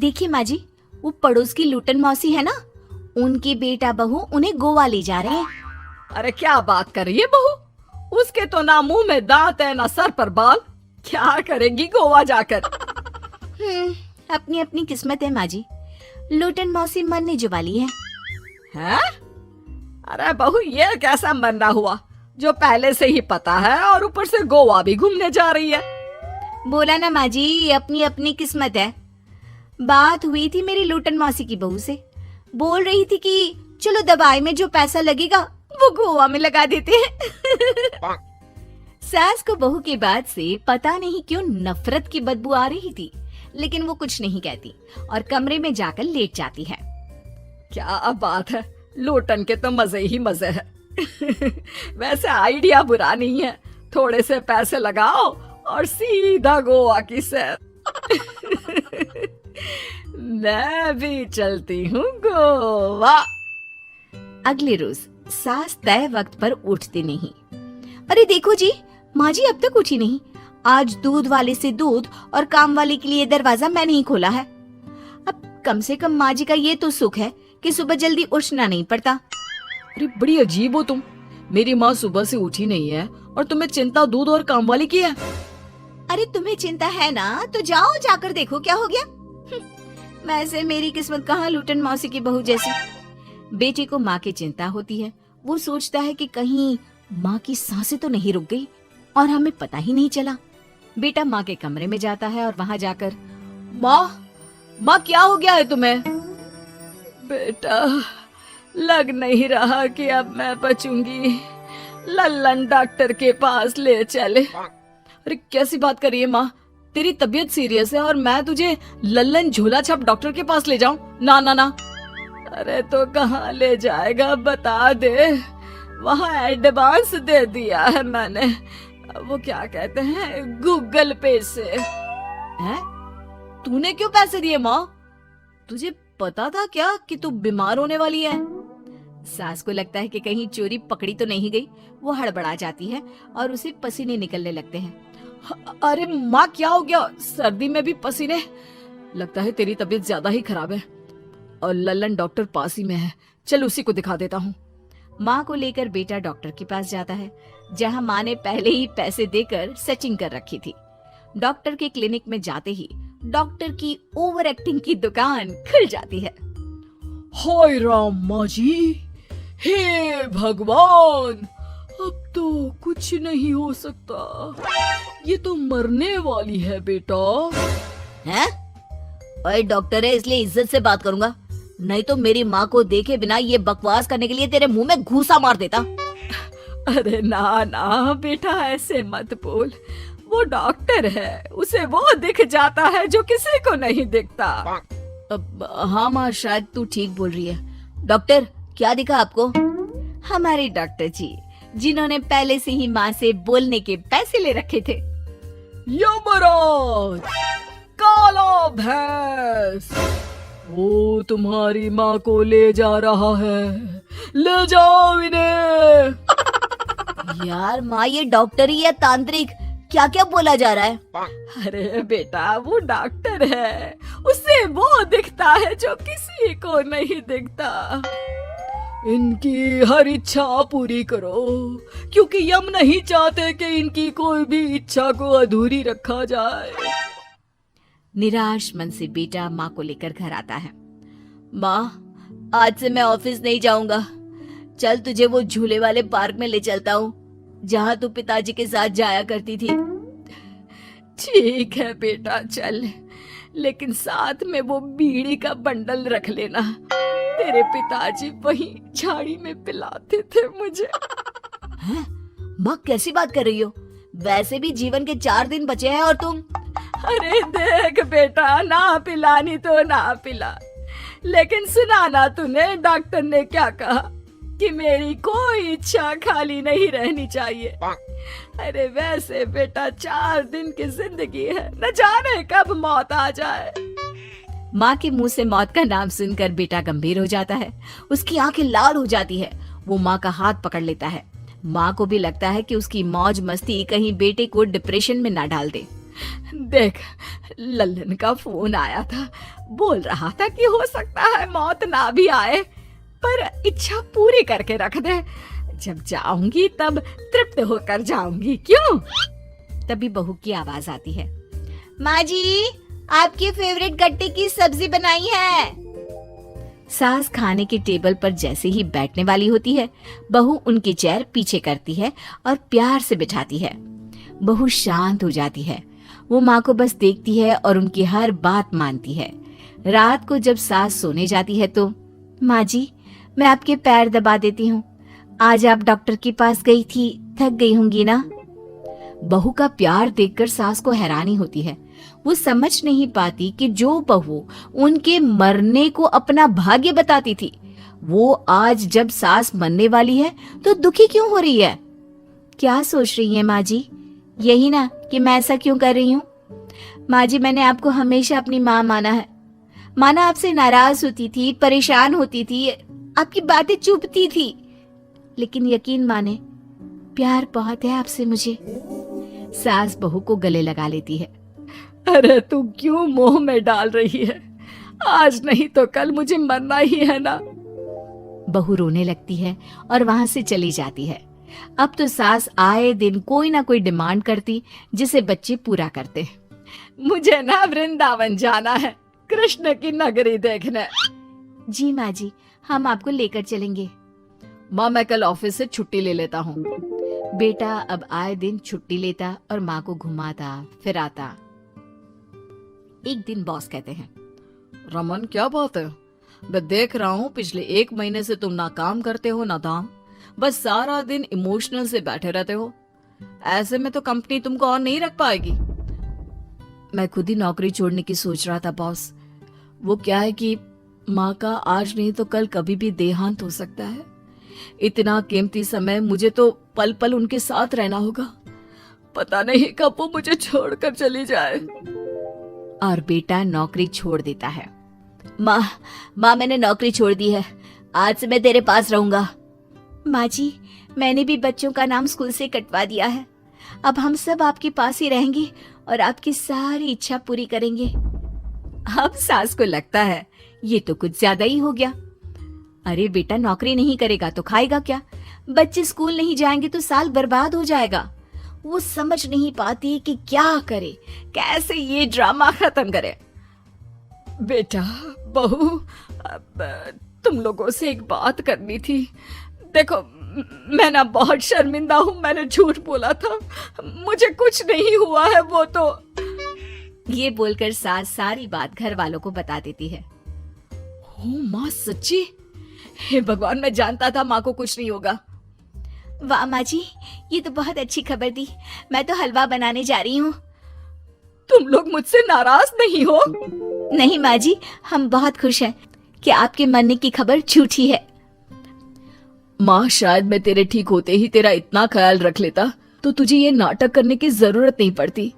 देखिए माँ जी, वो पड़ोस की लूटन मौसी है ना, उनके बेटा बहू उन्हें गोवा ले जा रहे हैं। अरे क्या बात कर रही है बहू, उसके तो ना मुंह में दांत है ना सर पर बाल, क्या करेगी गोवा जाकर। अपनी अपनी किस्मत है माँ जी, लूटन मौसी मरने जो वाली है। हैं? अरे बहू ये कैसा मरना हुआ जो पहले से ही पता है और ऊपर से गोवा भी घूमने जा रही है। बोला ना माँ जी, अपनी अपनी किस्मत है। बात हुई थी मेरी लूटन मौसी की बहू से, बोल रही थी कि चलो दवाई में जो पैसा लगेगा वो गोवा में लगा देते हैं। सास को बहू की बात से पता नहीं क्यों नफरत की बदबू आ रही थी, लेकिन वो कुछ नहीं कहती और कमरे में जाकर लेट जाती है। क्या बात है, लूटन के तो मजे ही मजे है। वैसे आइडिया बुरा नहीं है, थोड़े से पैसे लगाओ और सीधा गोवा की सैर। मैं भी चलती हूँ गोवा। अगले रोज सास तय वक्त पर उठती नहीं। अरे देखो जी, माँ जी अब तक उठी नहीं। आज दूध वाले से दूध और काम वाले के लिए दरवाजा मैंने ही खोला है। अब कम से कम माँ जी का ये तो सुख है कि सुबह जल्दी उठना नहीं पड़ता। अरे बड़ी अजीब हो तुम, मेरी माँ सुबह से उठी नहीं है और तुम्हें चिंता दूध और काम वाली की है। अरे तुम्हें चिंता है ना, तो जाओ जाकर देखो क्या हो गया। वैसे मेरी किस्मत कहाँ लूटन मौसी की बहू जैसी। बेटे को माँ की चिंता होती है, वो सोचता है कि कहीं माँ की सांसें तो नहीं रुक गई और हमें पता ही नहीं चला। बेटा माँ के कमरे में जाता है और वहाँ जाकर, माँ क्या हो गया है तुम्हें? बेटा लग नहीं रहा कि अब मैं बचूंगी, लल्लन डॉक्टर के पास ले चले। अरे कैसी बात कर रही है माँ, तेरी तबीयत सीरियस है और मैं तुझे लल्लन झोला छाप डॉक्टर के पास ले जाऊं? ना ना ना। अरे तो कहाँ ले जाएगा बता दे, वहाँ एडवांस दे दिया है मैंने, वो क्या कहते हैं गूगल पे से। हैं? तूने क्यों पैसे दिए माँ? तुझे पता था क्या कि तू बीमार होने वाली है? सास को लगता है कि कहीं चोरी पकड़ी तो नहीं गई। वो हड़बड़ा जाती है और उसे पसीने निकलने लगते हैं। अरे माँ क्या हो गया, सर्दी में भी पसीने? लगता है तेरी तबीयत ज्यादा ही खराब है और लल्लन डॉक्टर पास ही में है, चल उसी को दिखा देता हूँ। माँ को लेकर बेटा डॉक्टर के पास जाता है, जहाँ माँ ने पहले ही पैसे देकर सेटिंग कर रखी थी। डॉक्टर के क्लिनिक में जाते ही डॉक्टर की ओवर एक्टिंग की दुकान खुल जाती है। हाय राम माँ जी, हे भगवान, अब तो कुछ नहीं हो सकता, ये तो मरने वाली है बेटा। हैं? ओए डॉक्टर है इसलिए इज्जत से बात करूंगा, नहीं तो मेरी माँ को देखे बिना ये बकवास करने के लिए तेरे मुंह में घूसा मार देता। अरे ना ना बेटा ऐसे मत बोल, वो डॉक्टर है, उसे वो दिख जाता है जो किसी को नहीं दिखता। हाँ माँ शायद तू ठीक बोल रही है। डॉक्टर क्या दिखा आपको? हमारे डॉक्टर जी, जिन्होंने पहले से ही माँ से बोलने के पैसे ले रखे थे। यमराज, काला भैंस, वो तुम्हारी माँ को ले जा रहा है, ले जाओ इन्हें। यार माँ ये डॉक्टर ही है तांत्रिक, क्या क्या बोला जा रहा है? अरे बेटा वो डॉक्टर है, उसे वो दिखता है जो किसी को नहीं दिखता। इनकी हर इच्छा पूरी करो, क्योंकि यम नहीं चाहते कि इनकी कोई भी इच्छा को अधूरी रखा जाए। निराश मन से बेटा माँ को लेकर घर आता है। माँ आज से मैं ऑफिस नहीं जाऊंगा, चल तुझे वो झूले वाले पार्क में ले चलता हूँ जहाँ तू पिताजी के साथ जाया करती थी। ठीक है बेटा चल, लेकिन साथ में वो बीड़ी का बंडल रख लेना, तेरे पिताजी वहीं झाड़ी में पिलाते थे मुझे। हैं? माँ कैसी बात कर रही हो? वैसे भी जीवन के 4 दिन बचे हैं और तुम। अरे देख बेटा, ना पिलानी तो ना पिला, लेकिन सुना ना तूने डॉक्टर ने क्या कहा कि मेरी कोई इच्छा खाली नहीं रहनी चाहिए। अरे वैसे बेटा 4 दिन की जिंदगी है, न जाने कब मौत आ जाए। माँ के मुंह से मौत का नाम सुनकर बेटा गंभीर हो जाता है, उसकी आंखें लाल हो जाती है। वो माँ का हाथ पकड़ लेता है। माँ को भी लगता है कि उसकी मौज मस्ती कहीं बेटे को डिप्रेशन में ना डाल दे। देख, लल्लन का फोन आया था, बोल रहा था कि हो सकता है मौत ना भी आए, पर इच्छा पूरी करके रख दे। जब जाऊंगी तब तृप्त होकर जाऊंगी, क्यों? तभी बहू की आवाज आती है, माँ जी आपकी फेवरेट गट्टे की सब्जी बनाई है। सास खाने के टेबल पर जैसे ही बैठने वाली होती है, बहू उनकी चेयर पीछे करती है और प्यार से बिठाती है। बहू शांत हो जाती है। वो माँ को बस देखती है और उनकी हर बात मानती है। रात को जब सास सोने जाती है तो, माँ जी मैं आपके पैर दबा देती हूँ, आज आप डॉक्टर के पास गई थी, थक गई होंगी ना। बहू का प्यार देखकर सास को हैरानी होती है। वो समझ नहीं पाती कि जो बहू उनके मरने को अपना भाग्य बताती थी, वो आज जब सास मरने वाली है तो दुखी क्यों हो रही है। क्या सोच रही है माँ जी? यही ना कि मैं ऐसा क्यों कर रही हूँ। माँ जी मैंने आपको हमेशा अपनी माँ माना है। माना आपसे नाराज होती थी, परेशान होती थी, आपकी बातें चुभती थी, लेकिन यकीन माने प्यार बहुत है आपसे मुझे। सास बहू को गले लगा लेती है। अरे तू क्यों मोह में डाल रही है? आज नहीं तो कल मुझे मरना ही है ना। बहू रोने लगती है और वहां से चली जाती है। अब तो सास आए दिन कोई ना कोई डिमांड करती जिसे बच्चे पूरा करते। मुझे ना वृंदावन जाना है, कृष्ण की नगरी देखने। जी माँ जी हम आपको लेकर चलेंगे। माँ मैं कल ऑफिस से छुट्टी ले लेता हूँ। बेटा अब आए दिन छुट्टी लेता और माँ को घुमाता फिराता। एक दिन बॉस कहते हैं, रमन क्या बात है? मैं देख रहा हूँ पिछले 1 महीने से तुम ना काम करते हो ना दाम, बस सारा दिन इमोशनल से बैठे रहते हो। ऐसे में तो कंपनी तुमको और नहीं रख पाएगी। मैं खुद ही नौकरी छोड़ने की सोच रहा था बॉस। वो क्या है कि माँ का आज नहीं तो कल कभी भी देहांत हो सकता है। इतना कीमती समय मुझे तो पल पल उनके साथ रहना होगा। पता नहीं कब वो मुझे छोड़कर चली जाए। और बेटा नौकरी छोड़ देता है। माँ मैंने नौकरी छोड़ दी है, आज से मैं तेरे पास रहूंगा। माँ जी मैंने भी बच्चों का नाम स्कूल से कटवा दिया है, अब हम सब आपके पास ही रहेंगे और आपकी सारी इच्छा पूरी करेंगे। अब सास को लगता है ये तो कुछ ज्यादा ही हो गया। अरे बेटा नौकरी नहीं करेगा तो खाएगा क्या? बच्चे स्कूल नहीं जाएंगे तो साल बर्बाद हो जाएगा। वो समझ नहीं पाती कि क्या करे, कैसे ये ड्रामा खत्म करे। बेटा बहू तुम लोगों से एक बात करनी थी। देखो मैं ना बहुत शर्मिंदा हूँ, मैंने झूठ बोला था, मुझे कुछ नहीं हुआ है। वो तो ये बोलकर सास सारी बात घर वालों को बता देती है। ओ माँ सच्ची? हे भगवान मैं जानता था माँ को कुछ नहीं होगा। वाह माँ जी ये तो बहुत अच्छी खबर दी। मैं तो हलवा बनाने जा रही हूँ। तुम लोग मुझसे नाराज नहीं हो? नहीं माँ जी हम बहुत खुश हैं कि आपके मरने की खबर झूठी है। माँ शायद मैं तेरे ठीक होते ही तेरा इतना ख्याल रख लेता तो तुझे ये नाटक करने की जरूरत नहीं पड़ती।